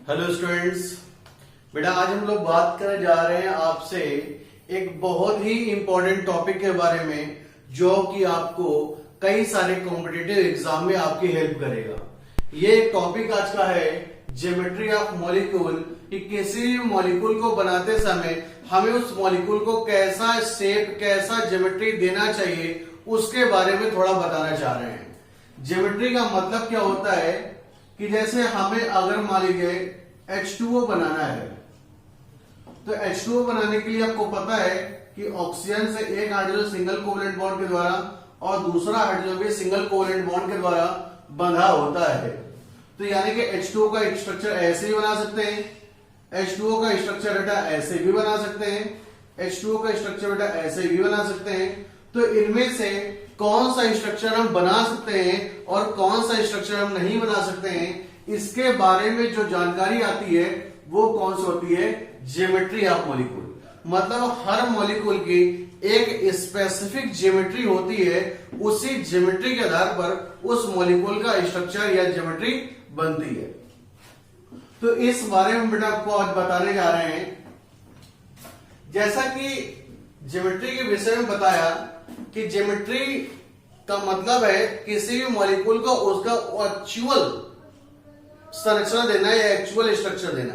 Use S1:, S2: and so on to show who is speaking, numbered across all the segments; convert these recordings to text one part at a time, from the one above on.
S1: Hello students, बेटा आज हम लोग बात करने जा रहे हैं आपसे एक बहुत ही इंपॉर्टेंट टॉपिक के बारे में जो कि आपको कई सारे कॉम्पिटिटिव एग्जाम में आपकी हेल्प करेगा। ये टॉपिक आज का है ज्योमेट्री ऑफ मॉलिक्यूल, कि किसी भी मॉलिक्यूल को बनाते समय हमें उस मॉलिक्यूल को कैसा शेप, कैसा ज्योमेट्री देना चाहिए, उसके बारे में थोड़ा बताना चाह रहे हैं। ज्योमेट्री का मतलब क्या होता है कि जैसे हमें अगर मान लीजिए H2O बनाना है, तो H2O बनाने के लिए आपको पता है कि ऑक्सीजन से एक हाइड्रोजन सिंगल कोवलेंट बॉन्ड के द्वारा और दूसरा हाइड्रोजन भी सिंगल कोवलेंट बॉन्ड के द्वारा बंधा होता है। तो यानी कि H2O का स्ट्रक्चर ऐसे ही बना सकते हैं, H2O का स्ट्रक्चर बेटा ऐसे भी बना सकते हैं, H2O का स्ट्रक्चर बेटा ऐसे भी बना सकते हैं। तो इनमें से कौन सा स्ट्रक्चर हम बना सकते हैं और कौन सा स्ट्रक्चर हम नहीं बना सकते हैं, इसके बारे में जो जानकारी आती है वो कौन सी होती है, ज्योमेट्री ऑफ मॉलिक्यूल। मतलब हर मॉलिक्यूल की एक स्पेसिफिक ज्योमेट्री होती है, उसी ज्योमेट्री के आधार पर उस मॉलिक्यूल का स्ट्रक्चर या ज्योमेट्री बनती है। तो इस बारे में बेटा आपको आज बताने जा रहे हैं। जैसा कि ज्योमेट्री के विषय में बताया कि ज्योमेट्री का मतलब है किसी भी मॉलिक्यूल को उसका एक्चुअल संरचना देना या एक्चुअल स्ट्रक्चर देना।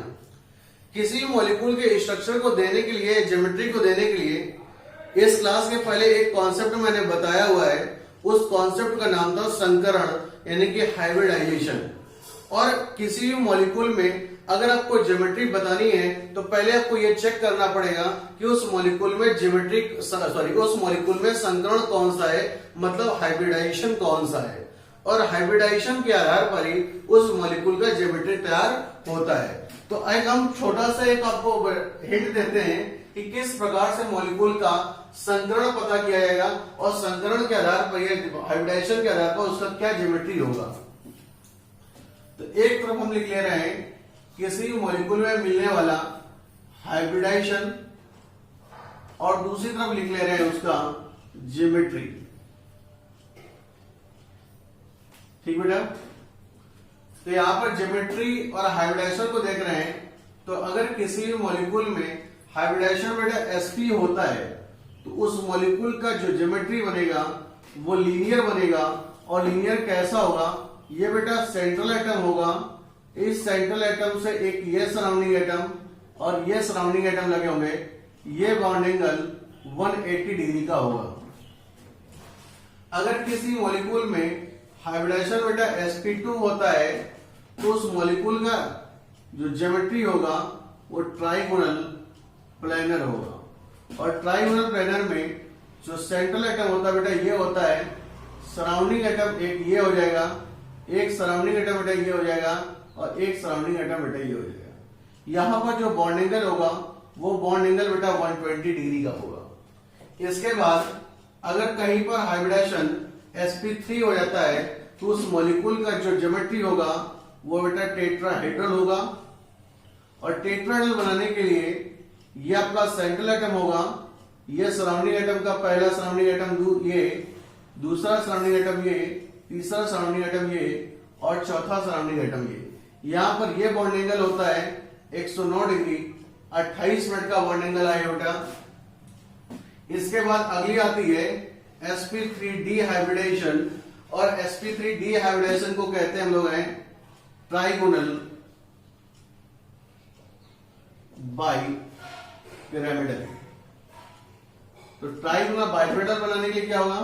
S1: किसी भी मॉलिक्यूल के स्ट्रक्चर को देने के लिए, ज्योमेट्री को देने के लिए इस क्लास के पहले एक कॉन्सेप्ट मैंने बताया हुआ है। उस कॉन्सेप्ट का नाम था संकरण, यानी कि हाइब्रिडाइजेशन। और किसी भी मॉलिक्यूल में अगर आपको ज्योमेट्री बतानी है तो पहले आपको यह चेक करना पड़ेगा कि उस मॉलिक्यूल में उस मॉलिक्यूल में संकरण कौन सा है, मतलब हाइब्रिडाइजेशन कौन सा है। और हाइब्रिडाइजेशन के आधार पर ही उस मॉलिक्यूल का ज्योमेट्री तैयार होता है। तो एक हम छोटा सा एक आपको हिंट देते हैं कि किस प्रकार से मॉलिक्यूल का संकरण पता किया जाएगा और संकरण के आधार पर यह हाइब्रिडाइजेशन के आधार पर उसका क्या ज्योमेट्री होगा। तो एक तरफ हम लिख ले रहे हैं किसी मॉलिक्यूल में मिलने वाला हाइब्रिडाइजेशन और दूसरी तरफ लिख ले रहे हैं उसका ज्योमेट्री। ठीक बेटा, तो यहां पर ज्योमेट्री और हाइब्रिडाइजेशन को देख रहे हैं। तो अगर किसी भी मॉलिक्यूल में हाइब्रिडाइजेशन बेटा sp होता है तो उस मॉलिक्यूल का जो ज्योमेट्री बनेगा वो लीनियर बनेगा। और लीनियर कैसा होगा, ये बेटा सेंट्रल एटम होगा, इस सेंट्रल एटम से एक ये सराउंडिंग एटम और ये सराउंडिंग एटम लगे होंगे, ये बॉन्ड एंगल 180 डिग्री का होगा। अगर किसी मॉलिक्यूल में हाइब्रिडाइजेशन बेटा sp2 होता है तो उस मॉलिक्यूल का जो ज्योमेट्री होगा वो ट्राइगोनल प्लेनर होगा। और ट्राइगोनल प्लेनर में जो सेंट्रल एटम होता है बेटा ये होता है, सराउंडिंग एटम एक ये हो जाएगा, एक सराउंडिंग एटम बेटा ये हो जाएगा और एक सराउंडिंग एटम बेटा ये हो जाएगा। यहां पर जो बॉन्ड एंगल होगा वो बॉन्ड एंगल बेटा 120 डिग्री का होगा। इसके बाद अगर कहीं पर हाइब्रिडाइजेशन sp3 हो जाता है तो उस मॉलिक्यूल का जो ज्योमेट्री होगा वो बेटा टेट्राहेड्रल होगा। और टेट्राहेड्रल बनाने के लिए ये आपका सेंट्रल एटम होगा, ये सराउंडिंग एटम का पहला सराउंडिंग एटम ये, दूसरा सराउंडिंग एटम ये, तीसरा सराउंडिंग एटम ये और चौथा सराउंडिंग एटम ये। यहां पर ये बॉन्ड एंगल होता है 109 डिग्री, 28 मिनट का बॉन्ड एंगल आया बेटा। इसके बाद अगली आती है sp3d हाइब्रिडाइजेशन। और sp3d हाइब्रिडाइजेशन को कहते हैं हम लोग हैं ट्राइगोनल बाइपिरामिडल। तो ट्राइगोनल बाइपिरामिडल बनाने के लिए क्या होगा,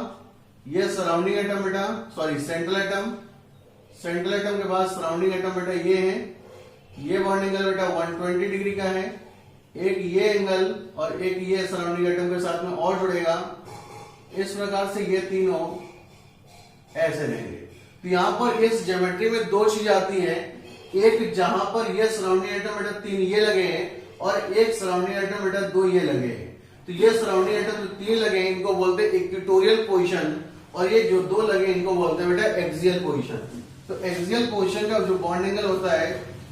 S1: ये सराउंडिंग एटम बेटा, सेंट्रल एटम, सेंट्रल एटम के बाद सराउंडिंग एटम बेटा ये है, ये बॉन्ड एंगल बेटा 120 डिग्री का है, एक ये एंगल और एक ये सराउंडिंग एटम के साथ में और जुड़ेगा। इस प्रकार से ये तीनों ऐसे रहेंगे। तो यहां पर इस ज्योमेट्री में दो चीज आती हैं, एक जहां पर ये सराउंडिंग एटम बेटा 3 ये लगे हैं और एक सराउंडिंग एटम बेटा 2 ये लगे हैं। तो ये सराउंडिंग एटम जो 3 लगे हैं इनको बोलते हैं इक्वेटोरियल पोजीशन और ये जो 2 लगे इनको बोलते हैं बेटा एक्सियल पोजीशन। तो एक्सियल पोजीशन का जो बॉन्ड एंगल होता है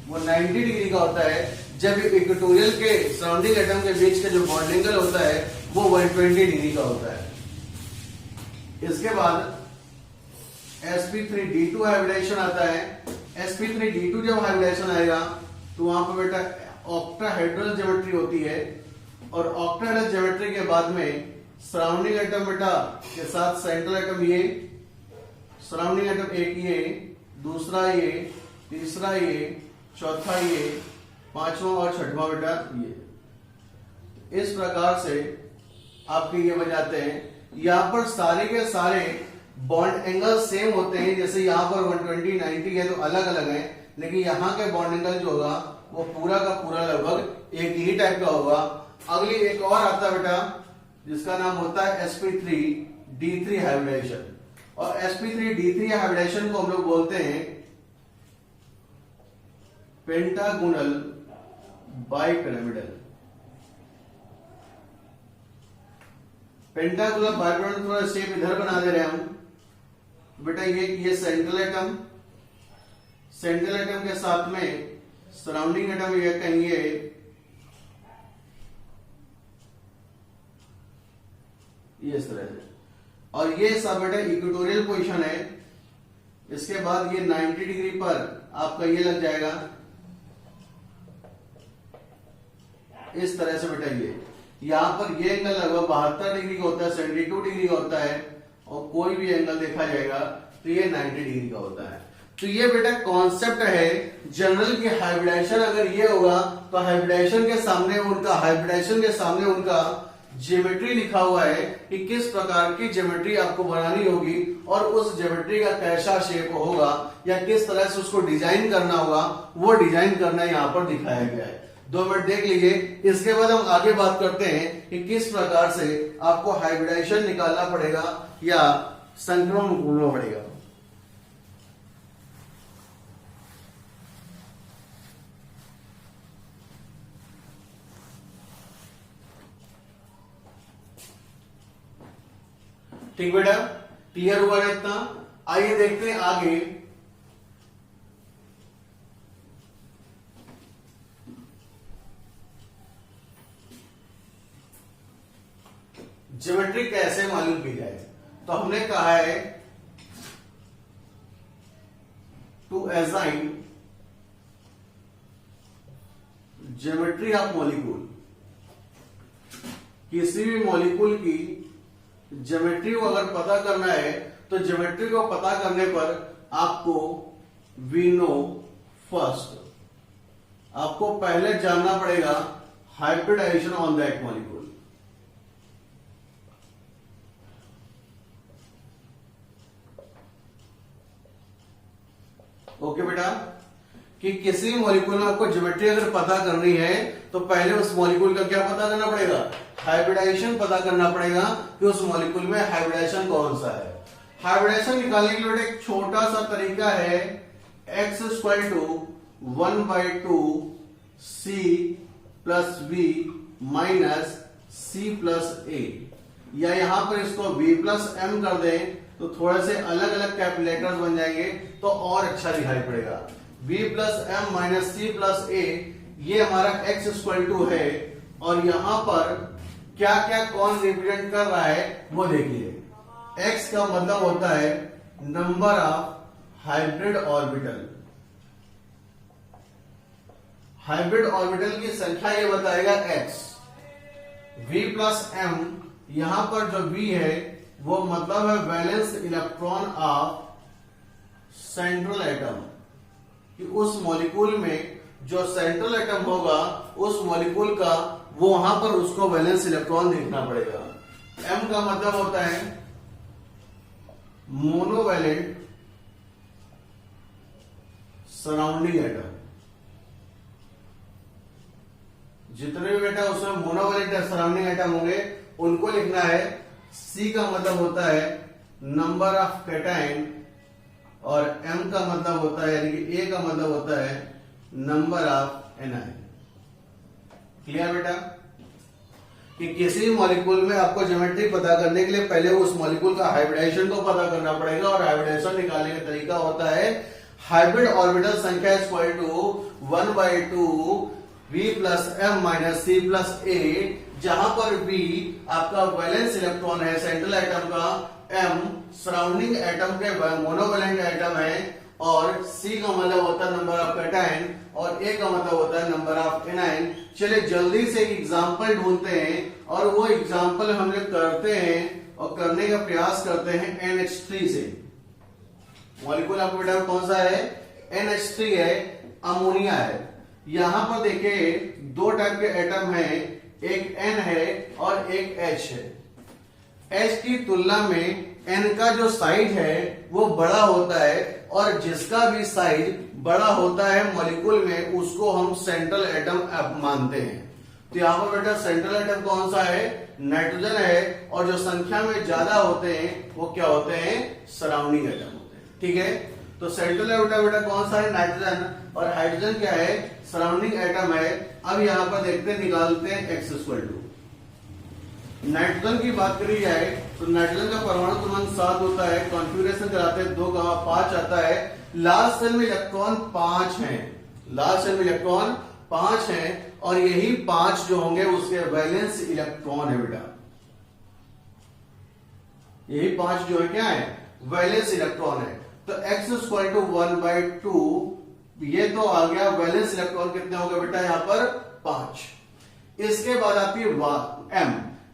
S1: वो 90 डिग्री का होता है, जब इक्वेटोरियल के सराउंडिंग एटम के बीच का जो बॉन्ड एंगल होता है वो 120 डिग्री का होता है। इसके बाद sp3d2 हाइब्रिडाइजेशन आता है। sp3d2 जब हाइब्रिडाइजेशन आएगा तो वहां पर बेटा ऑक्टाहेड्रल ज्योमेट्री होती है, और ऑक्टाहेड्रल ज्योमेट्री के बाद में सराउंडिंग एटम बेटा के साथ सेंट्रल एटम ये, सराउंडिंग एटम एक ये, दूसरा ये, तीसरा ये, चौथा ये, पांचवा और छठवां बेटा ये। इस प्रकार से आपके ये बन जाते हैं। यहां पर सारे के सारे बॉन्ड एंगल सेम होते हैं, जैसे यहां पर 120 90 है तो अलग अलग है, लेकिन यहां के बॉन्ड एंगल जो होगा वो पूरा का पूरा लगभग एक ही टाइप का होगा। अगली एक और आता है बेटा जिसका नाम होता है sp3d3 हाइब्रिडाइजेशन, और sp3d3 हाइब्रिडाइजेशन को हम लोग बोलते हैं पेंटागोनल बाइपिरामिडल। पेंटागोनल बाइपिरामिडल थोड़ा शेप इधर बना दे रहे हैं हम बेटा। ये सेंट्रल एटम, सेंट्रल एटम के साथ में सराउंडिंग एटम ये कहेंगे ये इस तरह से, और ये सब बेटा इक्वेटोरियल पोजीशन है। इसके बाद ये 90 डिग्री पर आपका ये लग जाएगा इस तरह से बेटा। ये यहां पर ये एंगल लगभग 72 डिग्री का होता है, 72 डिग्री का होता है, और कोई भी एंगल देखा जाएगा तो ये 90 डिग्री का होता है। तो ये बेटा कॉन्सेप्ट है जनरल की हाइब्रिडाइजेशन अगर ये होगा तो हाइब्रिडाइजेशन के सामने उनका ज्योमेट्री लिखा हुआ है कि किस प्रकार की ज्योमेट्री आपको बनानी होगी, और उस ज्योमेट्री का कैसा शेप होगा या किस तरह से उसको डिजाइन करना होगा, वो डिजाइन करना यहाँ पर दिखाया गया है। 2 मिनट देख लीजिए, इसके बाद हम आगे बात करते हैं कि किस प्रकार से आपको हाइब्रिडाइजेशन निकालना पड़ेगा या संक्रमण ढूंढना पड़ेगा। ठीक बेटा, क्लियर हुआ है इतना? आइए देखते हैं आगे। ज्योमेट्री कैसे मालूम की जाए, तो हमने कहा है to assign geometry of molecule. किसी भी मॉलिक्यूल की ज्योमेट्री को अगर पता करना है तो ज्योमेट्री को पता करने पर आपको वी नो फर्स्ट, आपको पहले जानना पड़ेगा hybridisation on that molecule. Okay बेटा, कि किसी मॉलिक्यूल में आपको ज्योमेट्री अगर पता करनी है तो पहले उस मॉलिक्यूल का क्या पता करना पड़ेगा, हाइब्रिडाइजेशन पता करना पड़ेगा कि उस मॉलिक्यूल में हाइब्रिडाइजेशन कौन सा है। हाइब्रिडाइजेशन निकालने के लिए एक छोटा सा तरीका है x² 1/2 c plus v minus c plus a, या यहां पर इसको v प्लस m कर दें तो थोड़े से अलग अलग कैलकुलेटर्स बन जाएंगे तो और अच्छा दिखाई पड़ेगा। v plus m minus c plus a ये हमारा x² है, और यहां पर क्या क्या कौन रिप्रेजेंट कर रहा है वो देखिए। x का मतलब होता है number of hybrid orbital, hybrid orbital की संख्या ये बताएगा x। v प्लस m, यहां पर जो v है वो मतलब है valence electron of central atom, कि उस मॉलिक्यूल में जो सेंट्रल एटम होगा उस मॉलिक्यूल का वो वहां पर उसको वैलेंस इलेक्ट्रॉन देखना पड़ेगा। m का मतलब होता है मोनोवैलेंट सराउंडिंग एटम। जितने भी बेटा उसमें मोनोवैलेंट सराउंडिंग एटम होंगे उनको लिखना है। c का मतलब होता है नंबर ऑफ कैटायन, और m का मतलब होता है यानी कि a का मतलब होता है नंबर ऑफ एनायन। क्लियर बेटा, कि किसी भी मॉलिक्यूल में आपको ज्योमेट्री पता करने के लिए पहले उस मॉलिक्यूल का हाइब्रिडाइजेशन को पता करना पड़ेगा, और हाइब्रिडाइजेशन निकालने का तरीका होता है हाइब्रिड ऑर्बिटल संख्या equal to 1/2 v plus m minus c plus a, जहां पर v आपका वैलेंस इलेक्ट्रॉन है सेंट्रल एटम का, m सराउंडिंग एटम के मोनोवैलेंट एटम है, और C का मतलब होता है नंबर ऑफ कैटायन और A का मतलब होता है नंबर ऑफ एनायन। चलिए जल्दी से एक एग्जांपल ढूंढते हैं और वो एग्जांपल हम लोग करते हैं और करने का प्रयास करते हैं NH3 से। मॉलिक्यूल आपको बेटा कौन सा है? NH3 है, अमोनिया है। यहां पर देखिए दो टाइप के एटम हैं, एक N है और एक H है। H की तुलना में N का जो साइज है वो बड़ा होता है और जिसका भी साइज बड़ा होता है मॉलिक्यूल में उसको हम सेंट्रल एटम मानते हैं। तो यहां पर बेटा सेंट्रल एटम कौन सा है? नाइट्रोजन है, और जो संख्या में ज्यादा होते हैं वो क्या होते हैं? सराउंडिंग एटम होते हैं। ठीक है, तो सेंट्रल एटम बेटा कौन सा है? नाइट्रोजन, और हाइड्रोजन क्या है? सराउंडिंग एटम है। अब यहां पर देखते हैं, निकालते हैं x इक्वल टू। नाइट्रोजन की बात करी जाए तो नाइट्रोजन का परमाणु क्रमांक 7 होता है, कॉन्फ़िगरेशन कराते हैं 2,5 आता है। लास्ट सेल में इलेक्ट्रॉन 5 हैं, लास्ट सेल में इलेक्ट्रॉन 5 हैं, और यही 5 जो होंगे उसके वैलेंस इलेक्ट्रॉन है बेटा। यही 5 जो है क्या है? वैलेंस इलेक्ट्रॉन है। तो x इक्वल टू 1/2, ये तो आ गया वैलेंस इलेक्ट्रॉन कितने हो गए बेटा? यहां पर 5। इसके बाद आती है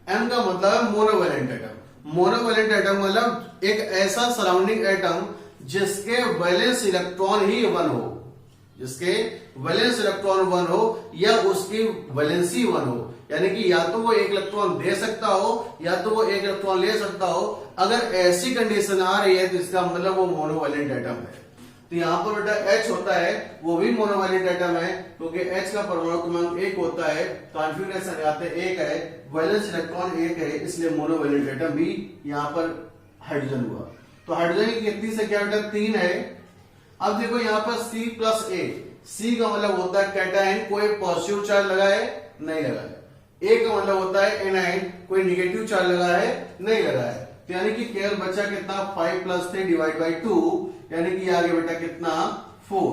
S1: M का मतलब मोनोवैलेंट एटम। मोनोवैलेंट एटम मतलब एक ऐसा सराउंडिंग एटम जिसके वैलेंस इलेक्ट्रॉन ही 1 हो, जिसके वैलेंस इलेक्ट्रॉन 1 हो या उसकी वैलेंसी 1 हो, यानी कि या तो वो एक इलेक्ट्रॉन दे सकता हो या तो वो एक इलेक्ट्रॉन ले सकता हो। अगर ऐसी कंडीशन आ रही है तो इसका मतलब वो मोनोवैलेंट एटम है। तो यहां पर बेटा H होता है, वो भी मोनोवैलेंट एटम है क्योंकि H का परमाणु क्रमांक 1 होता है, कॉन्फ़िगरेशन आते 1 है, वैलेंस इलेक्ट्रॉन 1 है, इसलिए मोनोवैलेंट एटम भी यहां पर हाइड्रोजन हुआ। तो हाइड्रोजन की कितनी संख्या बेटा? 3 है। अब देखो यहां पर C+A, C का मतलब होता है कैटायन, कोई पॉजिटिव चार्ज लगा है? नहीं लगा है। A का मतलब होता है एनायन, कोई निगेटिव चार्ज लगा है? नहीं लगा है। तो यानी कि केवल बचा कितना? 5 + 3 / 2, यानी कि आगे बेटा कितना? 4।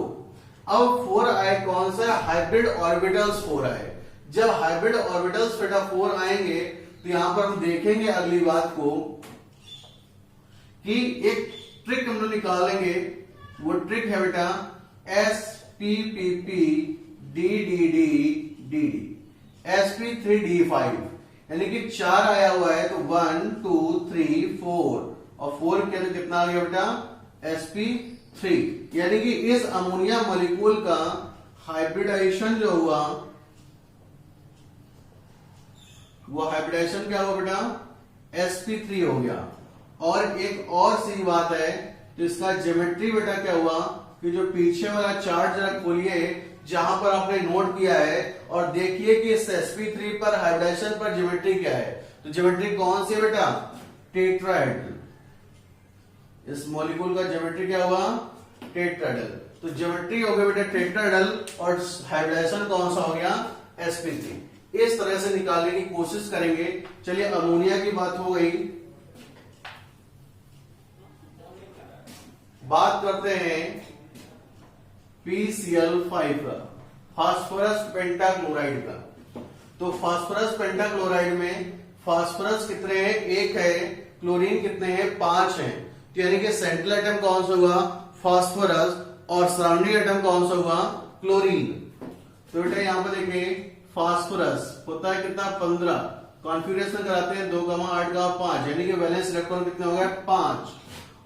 S1: अब 4 आए कौन सा? हाइब्रिड ऑर्बिटल्स 4 आए। जब हाइब्रिड ऑर्बिटल्स बेटा 4 आएंगे तो यहां पर हम देखेंगे अगली बात को कि एक ट्रिक हम लोग निकालेंगे। वो ट्रिक है बेटा sp_p_p d_d_d_d sp3d5, यानी कि 4 आया हुआ है तो 1 2 3 4, और 4 के अंदर कितना आ गया बेटा? sp3, यानी कि इस अमोनिया मॉलिक्यूल का हाइब्रिडाइजेशन जो हुआ वो हाइब्रिडाइजेशन क्या हुआ बेटा? sp3 हो गया। और एक और सी बात है, तो इसका ज्योमेट्री बेटा क्या हुआ कि जो पीछे वाला चार्ट जरा खोलिए जहां पर आपने नोट किया है और देखिए कि इस sp3 पर हाइब्रिडाइजेशन पर ज्योमेट्री क्या है। तो ज्योमेट्री कौन सी है बेटा? टेट्राहेड्रल। इस मॉलिक्यूल का ज्योमेट्री क्या हुआ? टेट्राहेड्रल। तो ज्योमेट्री हो गया बेटा टेट्राहेड्रल और हाइब्रिडाइजेशन कौन सा हो गया? sp3। इस तरह से निकालने की कोशिश करेंगे। चलिए अमोनिया की बात हो गई, बात करते हैं PCl5 का, फास्फोरस पेंटाक्लोराइड का। तो फास्फोरस पेंटाक्लोराइड में फास्फोरस कितने हैं? 1 है, क्लोरीन कितने हैं? 5 हैं। तो यानी कि सेंट्रल एटम कौन सा हुआ? फास्फोरस, और सराउंडिंग एटम कौन सा हुआ? क्लोरीन। तो बेटा यहां पर देखिए फास्फोरस होता है कितना? 15, कॉन्फ़िगरेशन कराते हैं 2,8,5, यानी कि वैलेंस इलेक्ट्रॉन कितने हो गए? 5।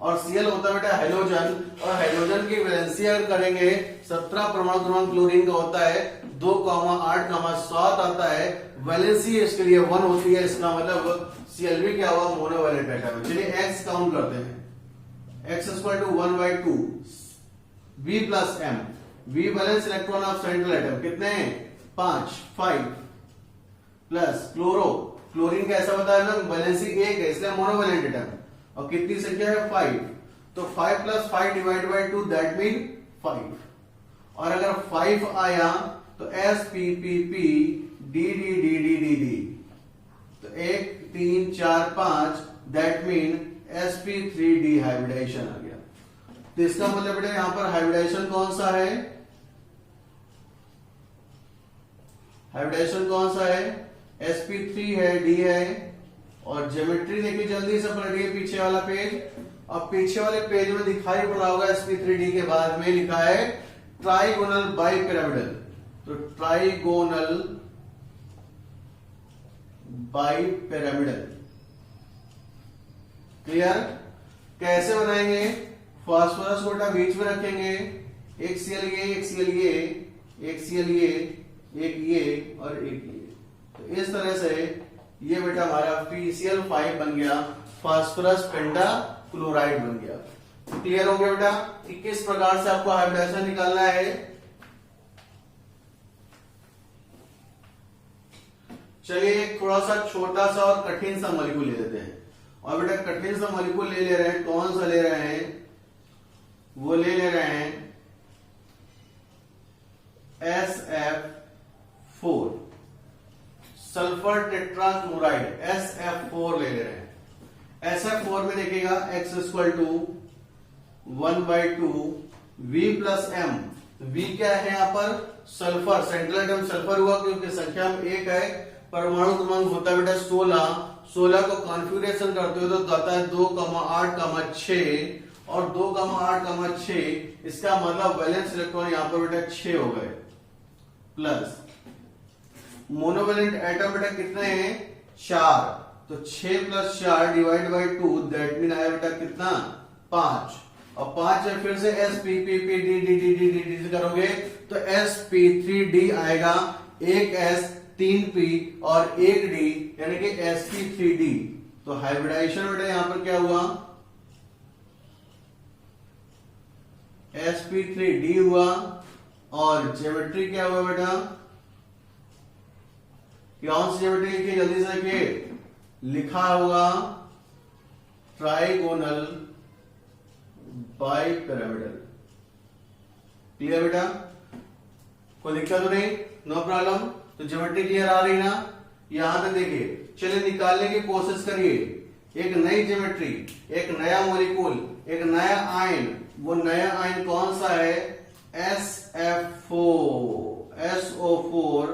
S1: और Cl होता है बेटा हाइड्रोजन, और हाइड्रोजन की वैलेंसी अगर करेंगे 17 परमाणु क्रमांक क्लोरीन का होता है, 2,8,7 आता है, वैलेंसी इसके लिए 1 होती है, इसका मतलब Cl भी क्या हुआ? Monovalent atom. चलिए x काउंट करते हैं। x equal to 1/2 V + M, V valence electron of central atom कितने हैं? 5 प्लस क्लोरीन का ऐसा बताया ना वैलेंसी 1 है, इसलिए मोनोवैलेंट एटम, और कितनी संख्या है? 5। तो 5 + 5 / 2 दैट मीन 5। और अगर 5 आया तो sp_p_p d_d_d_d_d, तो 1 3 4 5 दैट मीन sp3d हाइब्रिडाइजेशन आ गया। तो इसका मतलब बेटा यहां पर हाइब्रिडाइजेशन कौन सा है? हाइब्रिडाइजेशन कौन सा है? sp3 है, d है, और ज्योमेट्री देखिए जल्दी से पलटिए पीछे वाला पेज। अब पीछे वाले पेज में दिखाई पड़ा होगा sp3d के बाद में लिखा है ट्राइगोनल बाइपिरामिडल। तो ट्राइगोनल बाइपिरामिडल, क्लियर? कैसे बनाएंगे? फास्फोरस को बेटा बीच में रखेंगे, एक सीएल ये, एक सीएल ये, एक सीएल ये, एक ये और एक ये। तो इस तरह से ये बेटा हमारा PCl5 बन गया, फास्फोरस पेंटाक्लोराइड बन गया। क्लियर हो गया बेटा कि किस प्रकार से आपको हाइब्रिडाइजेशन निकालना है। चलिए एक थोड़ा सा छोटा सा और कठिन सा मॉलिक्यूल ले लेते हैं। और बेटा कठिन सा मॉलिक्यूल ले रहे हैं, कौन सा ले रहे हैं? वो ले रहे हैं SF4, सल्फर टेट्राक्लोराइड, SF4 ले रहे हैं। SF4 में देखिएगा x equal to 1/2 V plus M। V क्या है यहाँ पर? सल्फर, सेंट्रल एटम सल्फर हुआ क्योंकि संख्या में एक है, परमाणु क्रमांक होता है बेटा 16। 16 को कॉन्फ़िगरेशन करते हो तो आता है 2,8,6 और 2,8,6, इसका मतलब वैलेंस इलेक्ट्रॉन यहाँ पर बेटा 6 हो गए। प्लस मोनोवैलेंट एटम बेटा कितने हैं? 4। तो 6 plus 4 divide by 2, that mean आया बेटा कितना? 5। और 5 है फिर से sp से करोगे तो sp3d आएगा, एक s 3p और एक d यानी कि sp3d। तो हाइब्रिडाइजेशन बेटा यहां पर क्या हुआ? sp3d हुआ। और ज्योमेट्री क्या हुआ बेटा? कौन सी ज्योमेट्री लिखी? जल्दी से देखिए, लिखा हुआ ट्राइगोनल बाइपिरामिडल। क्लियर बेटा? कोई दिक्कत तो नहीं? No problem. तो ज्योमेट्री क्लियर आ रही ना? यहां तक देखिए, चलिए निकालने की कोशिश करिए। एक नई ज्योमेट्री, एक नया मॉलिक्यूल, एक नया आयन। वो नया आयन कौन सा है? SO4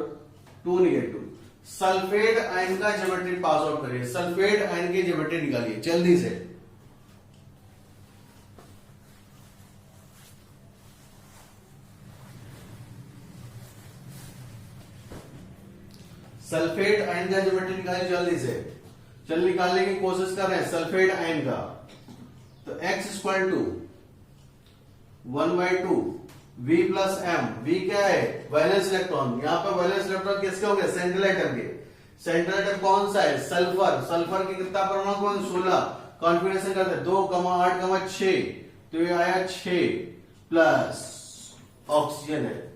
S1: 2 negative. सल्फेट आयन का ज्योमेट्री पास आउट करिए, सल्फेट आयन की ज्योमेट्री निकालिए जल्दी से। सल्फेट आयन का ज्योमेट्री निकालिए जल्दी से। चल निकालने की कोशिश कर रहे हैं सल्फेट आयन का। तो x equal to 1/2 V plus M। V क्या है? Valence electron. यहाँ पर वैलेंस इलेक्ट्रॉन किसके होंगे? सेंट्रल एटम के। सेंट्रल एटम कौन सा है? सल्फर। सल्फर की कितना परमाणु कौन? 16। कॉन्फ़िगरेशन करते 2,8,6, तो ये आया 6 प्लस ऑक्सीजन है।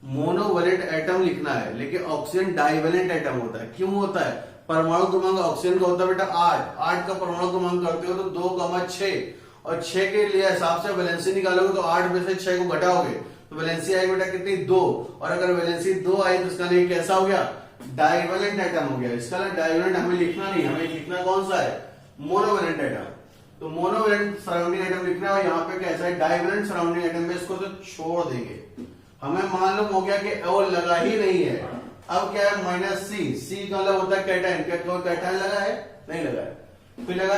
S1: मोनोवैलेंट एटम लिखना है, लेकिन ऑक्सीजन डाइवैलेंट एटम होता है। क्यों होता है? परमाणु क्रमांक ऑक्सीजन का होता है बेटा 8। 8 का परमाणु क्रमांक करते हो तो 2,6 और 6 के लिए हिसाब से वैलेंसी निकालोगे तो 8 में से 6 को घटाओगे तो वैलेंसी आएगी बेटा कितनी? 2। और अगर वैलेंसी 2 आई तो इसका नहीं कैसा हो गया? डाइवैलेंट एटम हो गया। इसका डाइवैलेंट हमें लिखना नहीं, हमें लिखना कौन सा है? Monovalent atom. तो मोनोवैलेंट सराउंडिंग एटम लिखना है। यहाँ पे कैसा है? डाइवैलेंट सराउंडिंग एटम में इसको तो छोड़ देंगे। हमें मालूम हो गया कि ओ लगा ही नहीं है। अब क्या है? -C। C का मतलब होता है कैटायन। क्या कोई कैटायन लगा है? नहीं लगा है। फिर लगा A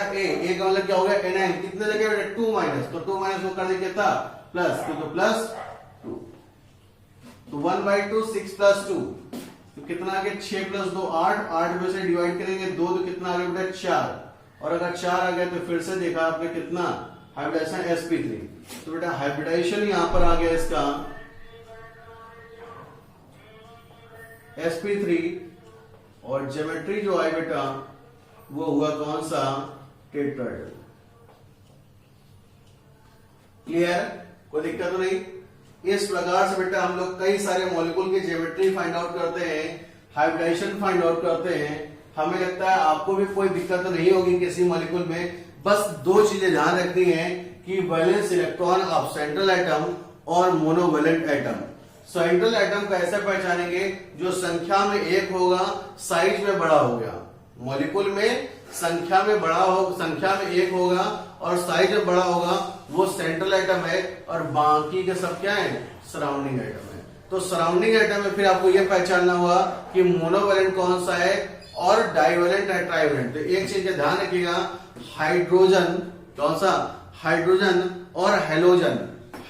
S1: का मतलब क्या हो गया? Anion। कितने लगे बेटा? 2 माइनस। तो 2 माइनस को करने कितना? प्लस। तो प्लस 2। तो 1/2 6 प्लस 2 तो कितना आ गया? 6 प्लस 2 8। 8 में से डिवाइड करेंगे 2 तो कितना आ गया बेटा? 4। और अगर 4 आ गया तो फिर से देखा आपने कितना? Hybridisation sp3। तो बेटा हाइब्रिडाइजेशन यहां पर आ गया इसका sp3। और ज्योमेट्री जो आई बेटा वो हुआ कौन सा? टेट्राहेड्रल। क्लियर? कोई दिक्कत तो नहीं? इस प्रकार से बेटा हम लोग कई सारे मॉलिक्यूल की ज्योमेट्री फाइंड आउट करते हैं, हाइब्रिडाइजेशन फाइंड आउट करते हैं। हमें लगता है आपको भी कोई दिक्कत नहीं होगी किसी मॉलिक्यूल में। बस 2 चीजें ध्यान रखनी है कि valence electron of central atom और मोनोवैलेंट एटम। सेंट्रल एटम को ऐसे पहचानेंगे जो संख्या में 1 होगा, साइज में बड़ा हो गया। मॉलिक्यूल में संख्या में 1 होगा और साइज में बड़ा होगा, वो सेंट्रल एटम है। और बाकी के सब क्या है? सराउंडिंग एटम है। तो सराउंडिंग एटम में फिर आपको यह पहचानना होगा कि मोनोवैलेंट कौन सा है और डाइवैलेंट है, ट्राइवैलेंट। तो एक चीज का ध्यान रखिएगा, हाइड्रोजन कौन सा? हाइड्रोजन और हेलोजन।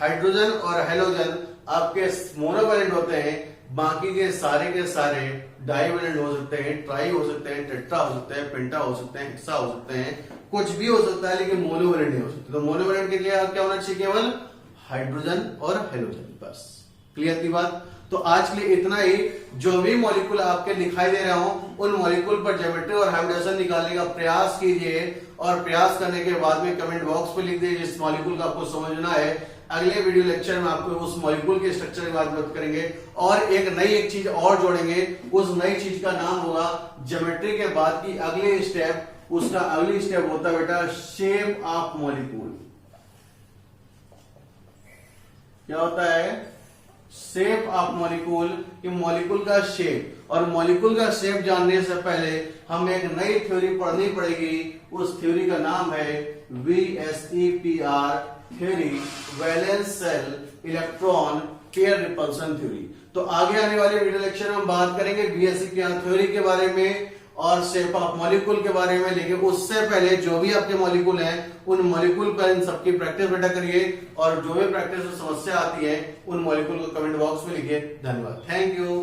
S1: हाइड्रोजन और हेलोजन आपके मोनोवैलेंट होते हैं, बाकी के सारे डाइवैलेंट हो सकते हैं, ट्राई हो सकते हैं, टेट्रा हो सकते हैं, पेंटा हो सकते हैं, हेक्सा हो सकते हैं, कुछ भी हो सकता है, लेकिन मोनोवैलेंट नहीं हो सकते। तो मोनोवैलेंट के लिए क्या होना चाहिए? केवल हाइड्रोजन और हेलोजन, बस। क्लियर थी बात? तो आज के लिए इतना ही। जो भी मॉलिक्यूल आपके दिखाई दे रहा हूं उन मॉलिक्यूल पर ज्योमेट्री और हाइब्रिडाइजेशन निकालने का प्रयास कीजिए, और प्रयास करने के बाद में कमेंट बॉक्स पे लिख दीजिए जिस मॉलिक्यूल का आपको समझना है। अगले वीडियो लेक्चर में आपको उस मॉलिक्यूल के स्ट्रक्चर के बारे में बात करेंगे, और एक चीज और जोड़ेंगे। उस नई चीज का नाम होगा ज्योमेट्री के बाद की अगले स्टेप, उसका अगली स्टेप होता है बेटा शेप ऑफ मॉलिक्यूल। क्या होता है? शेप ऑफ मॉलिक्यूल, कि मॉलिक्यूल का शेप। और मॉलिक्यूल का शेप जानने से पहले हमें एक नई थ्योरी पढ़नी पड़ेगी। उस थ्योरी का नाम है VSEPR theory, valence shell electron pair repulsion theory. तो आगे आने वाले वीडियो लेक्चर में हम बात करेंगे VSEPR थ्योरी के बारे में और शेप ऑफ मॉलिक्यूल के बारे में। लेकिन उससे पहले जो भी आपके मॉलिक्यूल हैं उन मॉलिक्यूल पर इन सबकी प्रैक्टिस बेटा करिए, और जो भी प्रैक्टिस में समस्या आती है उन मॉलिक्यूल को कमेंट बॉक्स में लिखिए। धन्यवाद, थैंक यू।